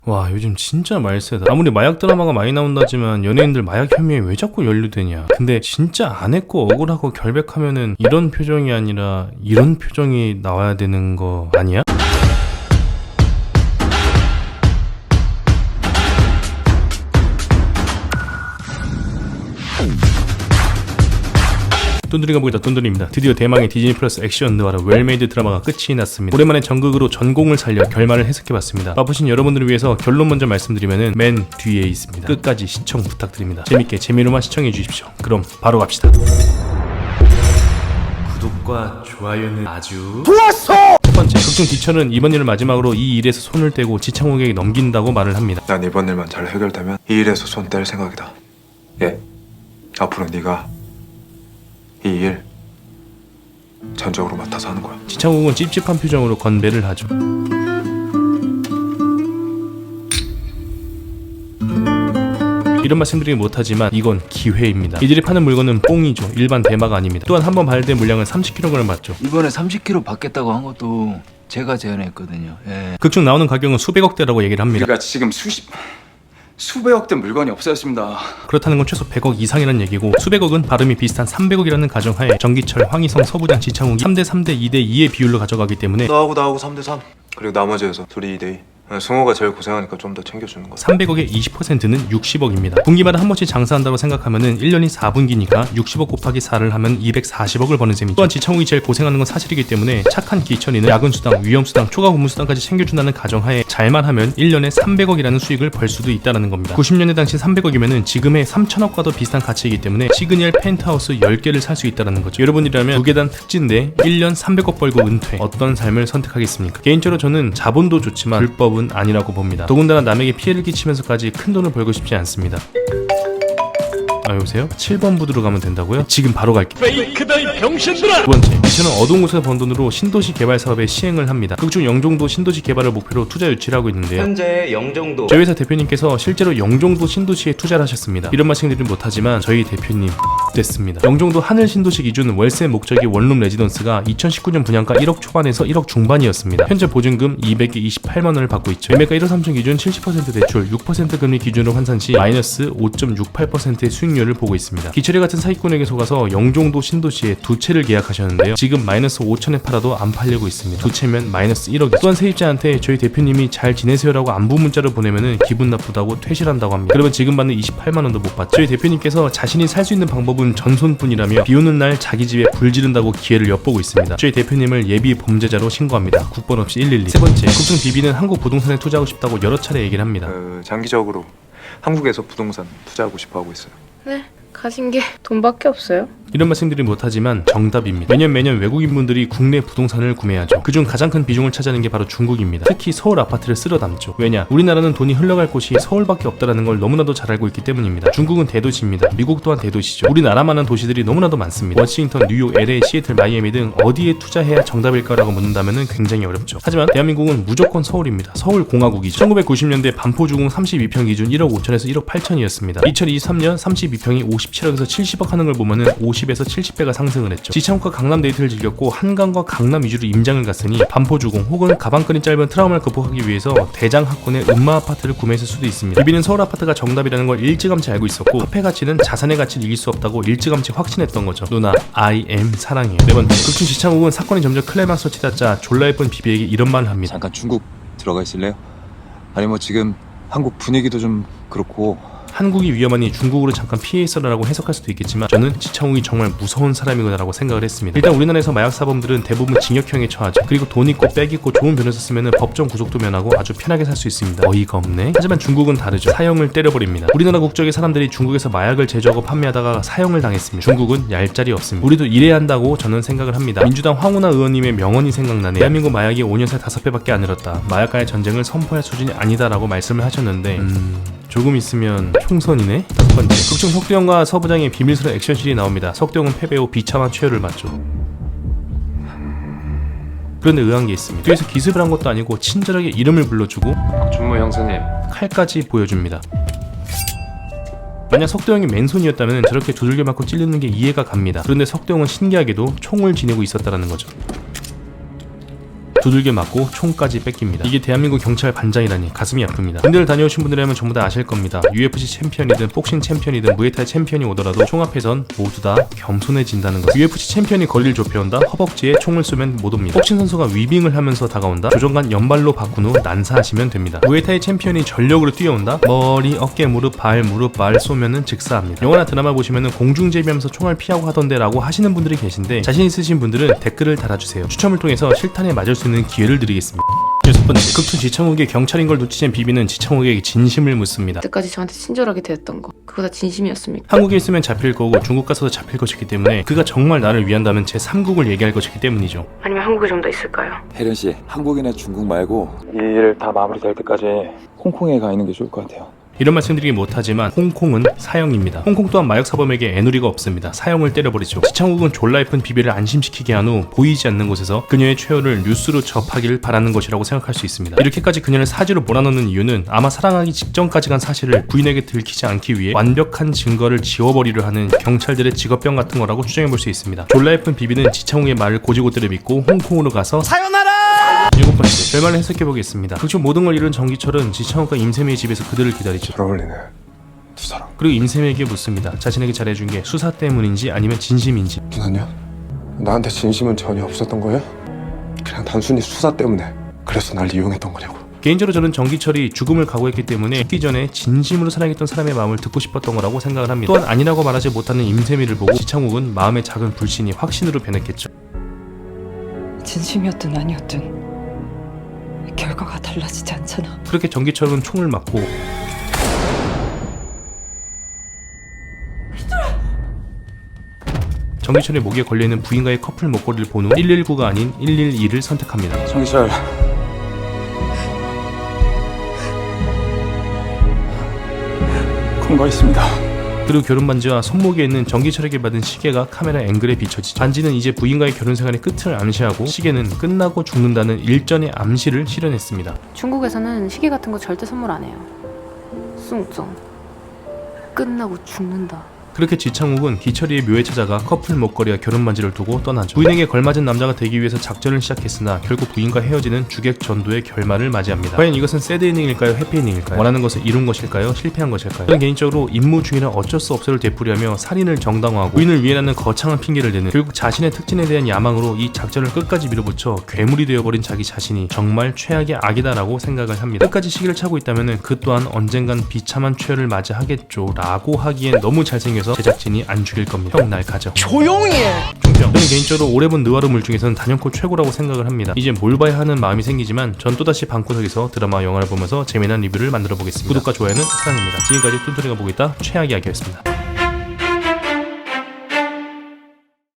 와, 요즘 진짜 말세다. 아무리 마약 드라마가 많이 나온다지만 연예인들 마약 혐의에 왜 자꾸 연루되냐. 근데 진짜 안 했고 억울하고 결백하면은 이런 표정이 아니라 이런 표정이 나와야 되는 거 아니야? 뚠드리가 보이다 뚠드리입니다. 드디어 대망의 디즈니 플러스 액션 느와르 웰메이드 드라마가 끝이 났습니다. 오랜만에 전극으로 전공을 살려 결말을 해석해봤습니다. 바쁘신 여러분들을 위해서 결론 먼저 말씀드리면은 맨 뒤에 있습니다. 끝까지 시청 부탁드립니다. 재밌게 재미로만 시청해주십시오. 그럼 바로 갑시다. 구독과 좋아요는 아주 좋았어! 첫 번째, 극중 디처는 이번 일을 마지막으로 이 일에서 손을 떼고 지창욱에게 넘긴다고 말을 합니다. 난 이번 일만 잘 해결되면 이 일에서 손 뗄 생각이다. 예, 앞으로 네가 이 일 전적으로 맡아서 하는 거야. 지창욱은 찝찝한 표정으로 건배를 하죠. 이런 말씀드리긴 못하지만 이건 기회입니다. 이들이 파는 물건은 뽕이죠. 일반 대마가 아닙니다. 또한 한 번 발효된 물량은 30kg 맞죠. 이번에 30kg 받겠다고 한 것도 제가 제안했거든요. 예. 극중 나오는 가격은 수백억대라고 얘기를 합니다. 우리가 지금 수백억대 물건이 없어졌습니다. 그렇다는 건 최소 100억 이상이라는 얘기고, 수백억은 발음이 비슷한 300억이라는 가정하에 정기철, 황희성, 서부장, 지창욱이 3대3대 2대2의 비율로 가져가기 때문에 나하고 3대3 그리고 나머지에서 둘이 2대2. 승호가 제일 고생하니까 좀 더 챙겨주는 거야. 300억의 20%는 60억입니다. 분기마다 한 번씩 장사한다고 생각하면은 1년이 4분기니까 60억 곱하기 4를 하면 240억을 버는 셈이죠. 또한 지창욱이 제일 고생하는 건 사실이기 때문에 착한 기천이는 야근수당, 위험수당, 초과 근무수당까지 챙겨준다는 가정하에 잘만 하면 1년에 300억이라는 수익을 벌 수도 있다는 겁니다. 90년대 당시 300억이면은 지금의 3천억과도 비슷한 가치이기 때문에 시그니엘 펜트하우스 10개를 살 수 있다는 거죠. 여러분이라면 무계단 특진대 1년 300억 벌고 은퇴, 어떤 삶을 선택하겠습니까? 개인적으로 저는 자본도 좋지만 불법은 아니라고 봅니다. 더군다나 남에게 피해를 끼치면서까지 큰 돈을 벌고 싶지 않습니다. 아, 여보세요? 7번 부두로 가면 된다고요? 지금 바로 갈게요. 페이크다 이 병신들아! 두 번째, 이천은 어두운 곳에서 번 돈으로 신도시 개발 사업에 시행을 합니다. 극중 영종도 신도시 개발을 목표로 투자 유치를 하고 있는데요. 현재 영종도 저희 회사 대표님께서 실제로 영종도 신도시에 투자를 하셨습니다. 이런 말씀드리긴 못하지만 저희 대표님 됐습니다. 영종도 하늘 신도시 기준 월세 목적이 원룸 레지던스가 2019년 분양가 1억 초반에서 1억 중반이었습니다. 현재 보증금 228만원을 받고 있죠. 매매가 1억 3천 기준 70% 대출, 6% 금리 기준으로 환산 시 마이너스 5.68%의 수익률을 보고 있습니다. 기철이 같은 사기꾼에게 속아서 영종도 신도시에 두 채를 계약하셨는데요. 지금 마이너스 5천에 팔아도 안 팔리고 있습니다. 두 채면 마이너스 1억이죠. 또한 세입자한테 저희 대표님이 잘 지내세요라고 안부 문자를 보내면은 기분 나쁘다고 퇴실한다고 합니다. 그러면 지금 받는 28만원도 못 받죠. 저희 대표님께서 자신이 살 수 있는 방법은 전손뿐이라며 비오는 날 자기 집에 불 지른다고 기회를 엿보고 있습니다. 저희 대표님을 예비 범죄자로 신고합니다. 국번 없이 112. 세 번째, 극중 비비는 한국 부동산에 투자하고 싶다고 여러 차례 얘기를 합니다. 장기적으로 한국에서 부동산 투자하고 싶어 하고 있어요. 네, 가진 게 돈밖에 없어요. 이런 말씀드리긴 못하지만 정답입니다. 매년 외국인분들이 국내 부동산을 구매하죠. 그중 가장 큰 비중을 차지하는 게 바로 중국입니다. 특히 서울 아파트를 쓸어 담죠. 왜냐? 우리나라는 돈이 흘러갈 곳이 서울밖에 없다는 걸 너무나도 잘 알고 있기 때문입니다. 중국은 대도시입니다. 미국 또한 대도시죠. 우리나라만한 도시들이 너무나도 많습니다. 워싱턴, 뉴욕, LA, 시애틀, 마이애미 등 어디에 투자해야 정답일까라고 묻는다면 굉장히 어렵죠. 하지만 대한민국은 무조건 서울입니다. 서울공화국이죠. 1990년대 반포주공 32평 기준 1억 5천에서 1억 8천이었습니다. 2023년 32평이 57억에서 70억 하는 걸 보면은 50에서 70배가 상승을 했죠. 지창욱과 강남 데이트를 즐겼고 한강과 강남 위주로 임장을 갔으니 반포주공 혹은 가방끈이 짧은 트라우마를 극복하기 위해서 대장 학군의 음마 아파트를 구매했을 수도 있습니다. 비비는 서울 아파트가 정답이라는 걸 일찌감치 알고 있었고, 화폐 가치는 자산의 가치를 이길 수 없다고 일찌감치 확신했던 거죠. 누나, I am 사랑해요. 네 번째, 극중 지창욱은 사건이 점점 클라이막스로 치닫자 졸라 예쁜 비비에게 이런 말을 합니다. 잠깐 중국 들어가 있을래요? 아니 뭐 지금 한국 분위기도 좀 그렇고. 한국이 위험하니 중국으로 잠깐 피해 있어라라고 해석할 수도 있겠지만 저는 지창욱이 정말 무서운 사람이구나라고 생각을 했습니다. 일단 우리나라에서 마약 사범들은 대부분 징역형에 처하죠. 그리고 돈 있고 빽 있고 좋은 변호사 쓰면은 법정 구속도 면하고 아주 편하게 살 수 있습니다. 어이가 없네. 하지만 중국은 다르죠. 사형을 때려버립니다. 우리나라 국적의 사람들이 중국에서 마약을 제조하고 판매하다가 사형을 당했습니다. 중국은 얄짤이 없습니다. 우리도 이래야 한다고 저는 생각을 합니다. 민주당 황운하 의원님의 명언이 생각나네요. 대한민국 마약이 5년 사이 5배밖에 안 늘었다. 마약과의 전쟁을 선포할 수준이 아니다라고 말씀을 하셨는데 조금 있으면 총선이네? 첫 번째, 극중 석도영과 서부장의 비밀스러운 액션씬이 나옵니다. 석도영은 패배 후 비참한 최후를 맞죠. 그런데 의아한 게 있습니다. 뒤에서 기습을 한 것도 아니고 친절하게 이름을 불러주고 준무 형사님. 칼까지 보여줍니다. 만약 석도영이 맨손이었다면 저렇게 두들겨 맞고 찔리는 게 이해가 갑니다. 그런데 석도영은 신기하게도 총을 지니고 있었다는 거죠. 두들겨 맞고 총까지 뺏깁니다. 이게 대한민국 경찰 반장이라니 가슴이 아픕니다. 군대를 다녀오신 분들이라면 전부 다 아실 겁니다. UFC 챔피언이든 복싱 챔피언이든 무에타이 챔피언이 오더라도 총 앞에선 모두 다 겸손해진다는 것. UFC 챔피언이 거리를 좁혀온다? 허벅지에 총을 쏘면 못 옵니다. 복싱 선수가 위빙을 하면서 다가온다? 조종간 연발로 바꾼 후 난사하시면 됩니다. 무에타이 챔피언이 전력으로 뛰어온다? 머리, 어깨, 무릎, 발 쏘면은 즉사합니다. 영화나 드라마 보시면은 공중제비하면서 총알 피하고 하던데 라고 하시는 분들이 계신데, 자신 있으신 분들은 댓글을 달아주세요. 추첨을 통해서 실탄에 맞을 수 있는 기회를 드리겠습니다. 6번째, 극투 지창욱의 경찰인 걸 눈치챈 비비는 지창욱에게 진심을 묻습니다. 그때까지 저한테 친절하게 대했던 거 그거 다 진심이었습니까? 한국에 있으면 잡힐 거고 중국 가서도 잡힐 것이기 때문에 그가 정말 나를 위한다면 제3국을 얘기할 것이기 때문이죠. 아니면 한국에 좀 더 있을까요? 혜련 씨, 한국이나 중국 말고 이 일 다 마무리될 때까지 홍콩에 가 있는 게 좋을 것 같아요. 이런 말씀드리긴 못하지만 홍콩은 사형입니다. 홍콩 또한 마약 사범에게 애누리가 없습니다. 사형을 때려버리죠. 지창욱은 졸라 예쁜 비비를 안심시키게 한 후 보이지 않는 곳에서 그녀의 최후를 뉴스로 접하기를 바라는 것이라고 생각할 수 있습니다. 이렇게까지 그녀를 사지로 몰아넣는 이유는 아마 사랑하기 직전까지 간 사실을 부인에게 들키지 않기 위해 완벽한 증거를 지워버리려 하는 경찰들의 직업병 같은 거라고 추정해볼 수 있습니다. 졸라 예쁜 비비는 지창욱의 말을 고지고대로 믿고 홍콩으로 가서 7번째, 결말을 해석해보겠습니다. 극중 모든 걸 이룬 정기철은 지창욱과 임세미의 집에서 그들을 기다리죠. 잘 어울리네 두 사람. 그리고 임세미에게 묻습니다. 자신에게 잘해준 게 수사 때문인지 아니면 진심인지. 누나냐? 나한테 진심은 전혀 없었던 거야? 그냥 단순히 수사 때문에 그래서 날 이용했던 거냐고. 개인적으로 저는 정기철이 죽음을 각오했기 때문에 죽기 전에 진심으로 사랑했던 사람의 마음을 듣고 싶었던 거라고 생각을 합니다. 또한 아니라고 말하지 못하는 임세미를 보고 지창욱은 마음의 작은 불신이 확신으로 변했겠죠. 진심이었든 아니었든 결과가 달라지지 않잖아. 그렇게 정기철은 총을 맞고 정기철의 목에 걸려있는 부인과의 커플 목걸이를 본 후 119가 아닌 112를 선택합니다. 정기철, 통과했습니다. 그리고 결혼 반지와 손목에 있는 정기철에게 받은 시계가 카메라 앵글에 비춰지죠. 반지는 이제 부인과의 결혼 생활의 끝을 암시하고, 시계는 끝나고 죽는다는 일전의 암시를 실현했습니다. 중국에서는 시계 같은 거 절대 선물 안 해요. 숭정 끝나고 죽는다. 그렇게 지창욱은 기철이의 묘에 찾아가 커플 목걸이와 결혼 반지를 두고 떠나죠. 부인에게 걸맞은 남자가 되기 위해서 작전을 시작했으나 결국 부인과 헤어지는 주객 전도의 결말을 맞이합니다. 과연 이것은 새드 엔딩일까요? 해피 엔딩일까요? 원하는 것을 이룬 것일까요? 실패한 것일까요? 저는 개인적으로 임무 중이라 어쩔 수 없어를 되풀이하며 살인을 정당화하고 부인을 위해라는 거창한 핑계를 대는, 결국 자신의 특진에 대한 야망으로 이 작전을 끝까지 밀어붙여 괴물이 되어버린 자기 자신이 정말 최악의 악이다라고 생각을 합니다. 끝까지 시기를 차고 있다면 그 또한 언젠간 비참한 최후를 맞이하겠죠 라고 하기엔 너무 잘생겨서 제작진이 안 죽일 겁니다. 형 날 가져. 조용히 해! 중평. 저는 개인적으로 올해 본 느와르물 중에서는 단연코 최고라고 생각을 합니다. 이제 뭘 봐야 하는 마음이 생기지만 전 또다시 방구석에서 드라마 영화를 보면서 재미난 리뷰를 만들어 보겠습니다. 구독과 좋아요는 사랑입니다. 지금까지 뚠토리가 보고 있다 최악 이야기였습니다.